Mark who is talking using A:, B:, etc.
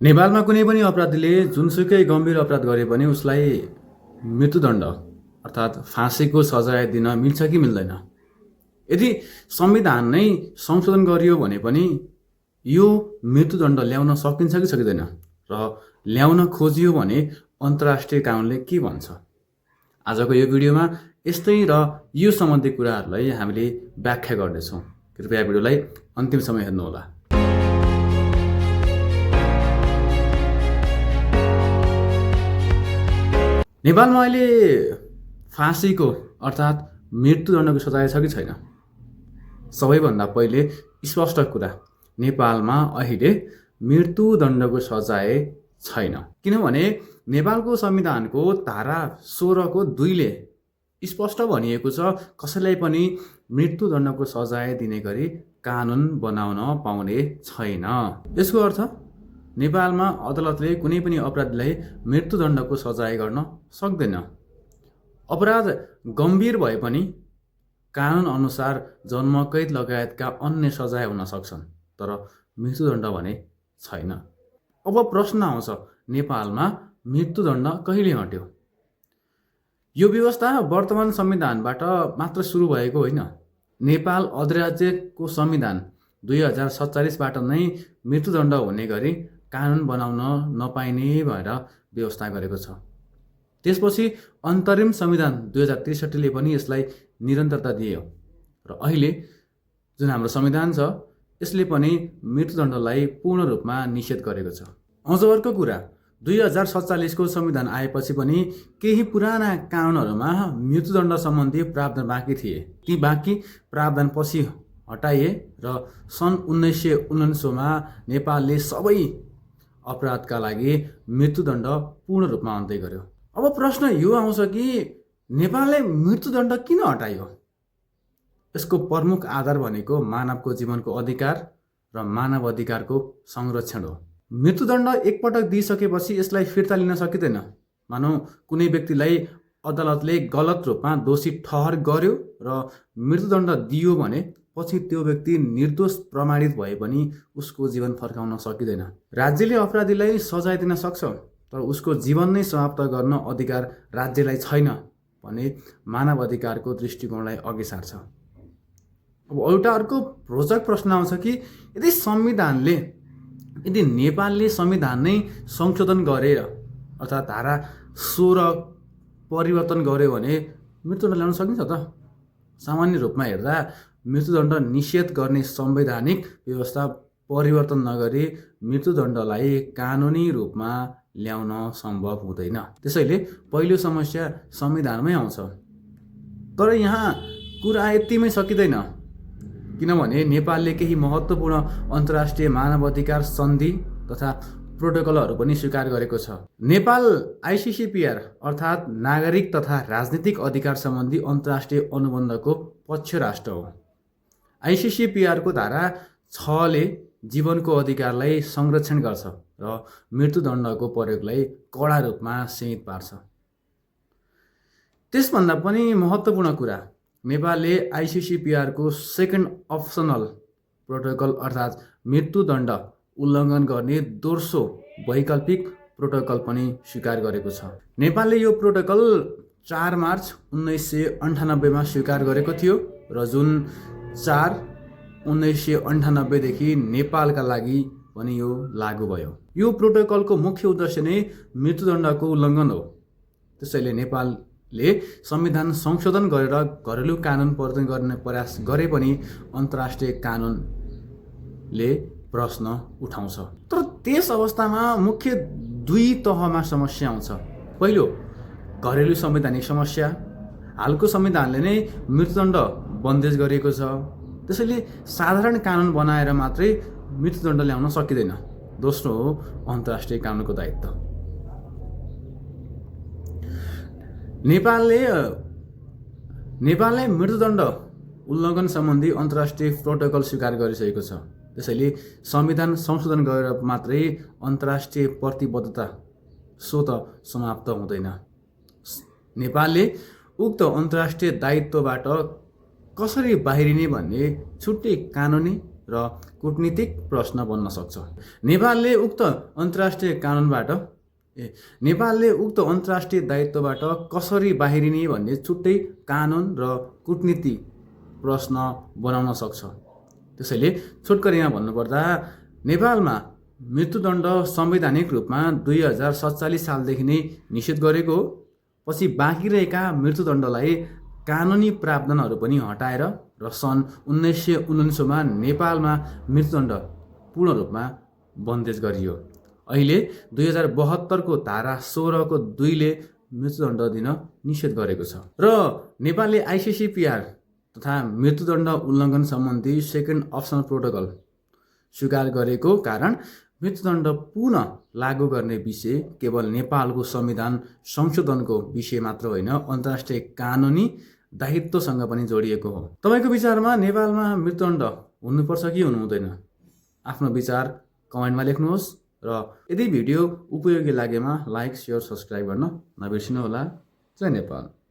A: नेपालमा कुनै पनि अपराधीले जुनसुकै गम्भीर अपराध गरे पनि उसलाई मृत्युदण्ड अर्थात् फाँसीको सजाय दिन मिल्छ कि मिल्दैन? यदि संविधान नै संशोधन गरियो भने पनि यो मृत्युदण्ड ल्याउन सकिन्छ कि सकिँदैन? र ल्याउन खोजियो भने अन्तर्राष्ट्रिय कानुनले के भन्छ? आजको यो भिडियोमा यस्तै र यो सम्बन्धी कुराहरूलाई हामीले व्याख्या गर्नेछौँ। कृपया भिडियोलाई अन्तिमसम्म हेर्नुहोला। नेपालमा अहिले फाँसीको अर्थात् मृत्युदण्डको सजाय छ कि छैन? सबैभन्दा पहिले स्पष्ट कुरा, नेपालमा अहिले मृत्युदण्डको सजाय छैन। किनभने नेपालको संविधानको धारा 16 को 2 ले स्पष्ट भनिएको छ, कसैलाई पनि मृत्युदण्डको सजाय दिने गरी कानुन बनाउन पाउने छैन। यसको अर्थ नेपालमा अदालतले कुनै पनि अपराधीलाई मृत्युदण्डको सजाय गर्न सक्दैन। अपराध गम्भीर भए पनि कानुन अनुसार जन्मकैद लगायतका अन्य सजाय हुन सक्छन्, तर मृत्युदण्ड भने छैन। अब प्रश्न आउँछ, नेपालमा मृत्युदण्ड कहिले हट्यो? यो व्यवस्था वर्तमान संविधानबाट मात्र सुरु भएको होइन। नेपाल अधिराज्यको संविधान 2047बाट नै मृत्युदण्ड हुने गरी कानुन बनाउन नपाइने भएर व्यवस्था गरेको छ। त्यसपछि अन्तरिम संविधान 2063ले पनि यसलाई निरन्तरता दियो र अहिले जुन हाम्रो संविधान छ यसले पनि मृत्युदण्डलाई पूर्ण रूपमा निषेध गरेको छ। अझ अर्को कुरा, 2047 को संविधान आएपछि पनि केही पुराना कानुनहरूमा मृत्युदण्ड सम्बन्धी प्रावधान बाँकी थिए। ती बाँकी प्रावधान पछि हटाइए र सन् 1999 नेपालले सबै अपराधका लागि मृत्युदण्ड पूर्ण रूपमा अन्त्य गर्यो। अब प्रश्न यो आउँछ कि नेपालले मृत्युदण्ड किन हटायो? यसको प्रमुख आधार भनेको मानवको जीवनको अधिकार र मानव अधिकारको संरक्षण हो। मृत्युदण्ड एकपटक दिइसकेपछि यसलाई फिर्ता लिन सकिँदैन। मानौ कुनै व्यक्तिलाई अदालतले गलत रूपमा दोषी ठहर गर्यो र मृत्युदण्ड दियो भने पछि त्यो व्यक्ति निर्दोष प्रमाणित भए पनि उसको जीवन फर्काउन सकिँदैन। राज्यले अपराधीलाई सजाय दिन सक्छ, तर उसको जीवन नै समाप्त गर्न अधिकार राज्यलाई छैन भने मानव अधिकारको दृष्टिकोणलाई अघि सार्छ। अब एउटा अर्को रोचक प्रश्न आउँछ कि यदि नेपालले संविधान नै संशोधन गरेर अर्थात् धारा 16 परिवर्तन गर्यो भने मृत्युदण्ड ल्याउन सकिन्छ त? सामान्य रूपमा हेर्दा मृत्युदण्ड निषेध गर्ने संवैधानिक व्यवस्था परिवर्तन नगरी मृत्युदण्डलाई कानुनी रूपमा ल्याउन सम्भव हुँदैन। त्यसैले पहिलो समस्या संविधानमै आउँछ। तर यहाँ कुरा यतिमै सकिँदैन, किनभने नेपालले केही महत्त्वपूर्ण अन्तर्राष्ट्रिय मानवाधिकार सन्धि तथा प्रोटोकलहरू पनि स्वीकार गरेको छ। नेपाल ICCPR अर्थात् नागरिक तथा राजनीतिक अधिकार सम्बन्धी अन्तर्राष्ट्रिय अनुबन्धको पक्ष राष्ट्र हो। ICCPR को धारा 6 ले जीवनको अधिकारलाई संरक्षण गर्छ र मृत्युदण्डको प्रयोगलाई कडा रूपमा सीमित पार्छ। त्यसभन्दा पनि महत्त्वपूर्ण कुरा, नेपालले ICCPR को सेकेन्ड अप्सनल प्रोटोकल अर्थात् मृत्युदण्ड उल्लङ्घन गर्ने दोस्रो वैकल्पिक प्रोटोकल पनि स्वीकार गरेको छ। नेपालले यो प्रोटोकल 4 मार्च 1998 मा स्वीकार गरेको थियो र जुन 4/1998 देखि नेपालका लागि पनि यो लागू भयो। यो प्रोटोकलको मुख्य उद्देश्य नै मृत्युदण्डको उल्लङ्घन हो। त्यसैले नेपालले संविधान संशोधन गरेर घरेलु कानुन परिवर्तन गर्ने प्रयास गरे पनि अन्तर्राष्ट्रिय कानुनले प्रश्न उठाउँछ। तर त्यस अवस्थामा मुख्य 2 तहमा समस्या आउँछ। पहिलो, घरेलु संवैधानिक समस्या। हालको संविधानले नै मृत्युदण्ड बन्देज गरिएको छ, त्यसैले साधारण कानुन बनाएर मात्रै मृत्युदण्ड ल्याउन सकिँदैन। दोस्रो हो अन्तर्राष्ट्रिय कानुनको दायित्व। नेपालले मृत्युदण्ड उल्लङ्घन सम्बन्धी अन्तर्राष्ट्रिय प्रोटोकल स्वीकार गरिसकेको छ। त्यसैले संविधान संशोधन गरेर मात्रै अन्तर्राष्ट्रिय प्रतिबद्धता स्वत समाप्त हुँदैन। नेपालले उक्त अन्तर्राष्ट्रिय दायित्वबाट कसरी बाहिरिने भन्ने छुट्टै कानुनी र कूटनीतिक प्रश्न बन्न सक्छ। नेपालले उक्त अन्तर्राष्ट्रिय दायित्वबाट कसरी बाहिरिने भन्ने छुट्टै कानुन र कूटनीति प्रश्न बनाउन सक्छ। त्यसैले छोटकरीमा भन्नुपर्दा नेपालमा मृत्युदण्ड संवैधानिक रूपमा 2047 सालदेखि नै निषेध गरेको हो। पछि बाँकी रहेका मृत्युदण्डलाई कानुनी प्रावधानहरू पनि हटाएर र सन् 1919मा नेपालमा मृत्युदण्ड पूर्ण रूपमा बन्देज गरियो। अहिले 2072को धारा 16 को 2 ले मृत्युदण्ड दिन निषेध गरेको छ र नेपालले ICCPR तथा मृत्युदण्ड उल्लङ्घन सम्बन्धी सेकेन्ड अप्सनल प्रोटोकल स्वीकार गरेको कारण मृत्युदण्ड पुनः लागू गर्ने विषय केवल नेपालको संविधान संशोधनको विषय मात्र होइन, अन्तर्राष्ट्रिय कानुनी दायित्वसँग पनि जोडिएको हो। तपाईँको विचारमा नेपालमा मृत्युदण्ड हुनुपर्छ कि हुनु हुँदैन? आफ्नो विचार कमेन्टमा लेख्नुहोस् र यदि भिडियो उपयोगी लागेमा लाइक, सेयर, सब्सक्राइब गर्न नबिर्सिनुहोला। जय नेपाल।